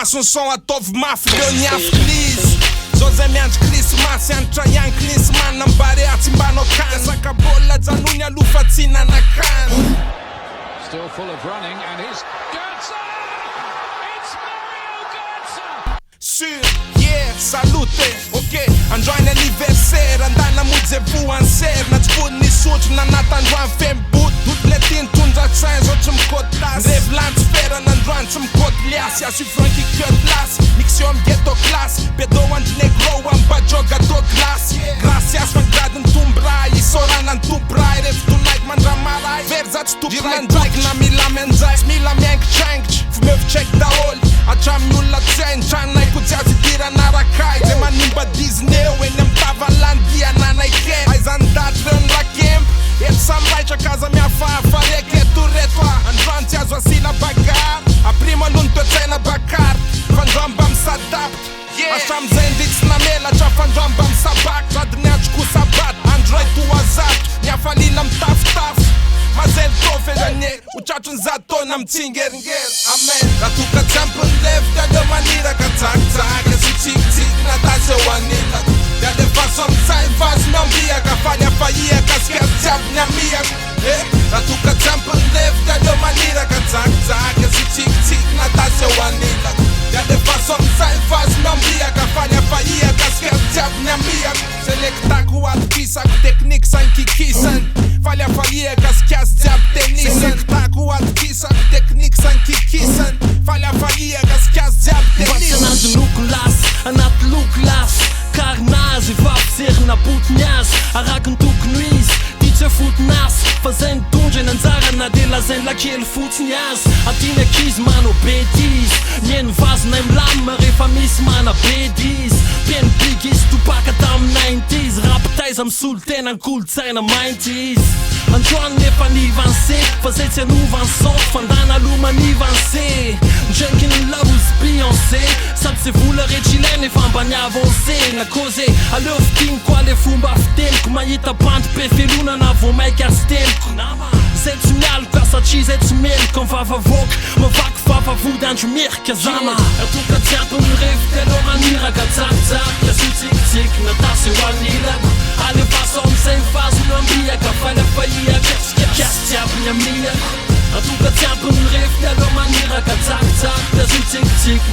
faço um som, atovy mafy, deu minha feliz. José miandry krismasy anitra ihany klinsman nambary atsy mba anao kany acabou lajanony alofa tsy nanakany. Still full of running and he's Götze! It's Mario Götze! Sur, yeah, salute, ok. Androany anniversaire, andana mojevoany ser. Na tsy vody nisotro nanata androany fembot. Toutes les tiny tondra tsain, zao tsy mikôty lasy. Ndrevy lantsifera nandroany tsy mikôty liasy. Asu Frankie Kurt Lass, mixio am ghetto class. Bedo andry negro am bajoga do glace. Gracias fangrady nitombray, isorana nitobray. Rehefa tonight mandramaray, verzatsy tobirandraiky na mila menjay. Tsy mila miaingitraingitry, fomevitreky daholo. Hatramin'ny olona tsy hainy tranonay ko tsy azy idirana rakay. Zay manimba Disney eny am tavalandia nanay kely. Aizany daty reo ny rakempo, eto samiraitra kaza mihafahafa reky eto reto. Androany tsy azo asina bagary, aprimo aloha ny toetsaina bakary. Fandroa mba misadapty, hatramizay ndritsy namela trafandroa mba misabaky. Sady niatro ko sabaty, androay toazato, niafalina mitafitafy. Mazely tofezanye, uchatrony zatona mitsingeringery. Amen. Ratoka tsy ampinilevy de maniraka tsakitsaky. Sy tsikitsiky natasy eo anilako. De façon misay vazy miambiaka. Faly afaiaka sikazy jiaby niamiako. Ratoka tsy ampinilevy de maniraka tsakitsaky. Sy tsikitsiky natasy eo anilako. De façon misay vazy miambiaka. Faly afaiaka sikazy jiaby niamiako. Selektako atokisako tekniky sankikisany. Faly afaiaka sikazy jiaby tenisany. Selektako atokisako tekniky sankikisany. Faly afaiaka sikazy jiaby tenisany. Anaty loko lasy, anaty loko lasy. Karnazy, vafiserina potony azy. Araky ny tokony izy, ty tsy fotinasy. Fa zay nitondra eny anjarana de lazainy lakely fotsiny azy. Atiny akizy manao bêtise, mihaino vazona milamina rehefa misy mana bedizy. Pieno big izy topaka tamin'ny 90s. Rapitaiza misolo tena ny kolotsaina mainty izy. Androany nefa nivansé, fa zay tsy anovany son. Fandana aloha manivansé, ndreky ny laozy Beyoncé. Sady se vola rehetra ilaina efa mba niavancé. Na cause aleo fitiny koa le fomba fiteliko. Mahita bandy pefelonana vo maika asiteliko. Zay tsy mialiko ka satria zay tsy meliko. Am vavavoaka, mavaky vavavody andro merika zama. Atoka tsy ampiny rehefa telo maniraka tsakitsaky. Aso tsikitsiky natasy eo anilako. Alefaso amizay vazo miambiaka. Faly afaiaka kiasy jiaby ny amiako. Atoka tsy ampiny rehefa telo maniraka tsakitsaky. Aso tsikitsiky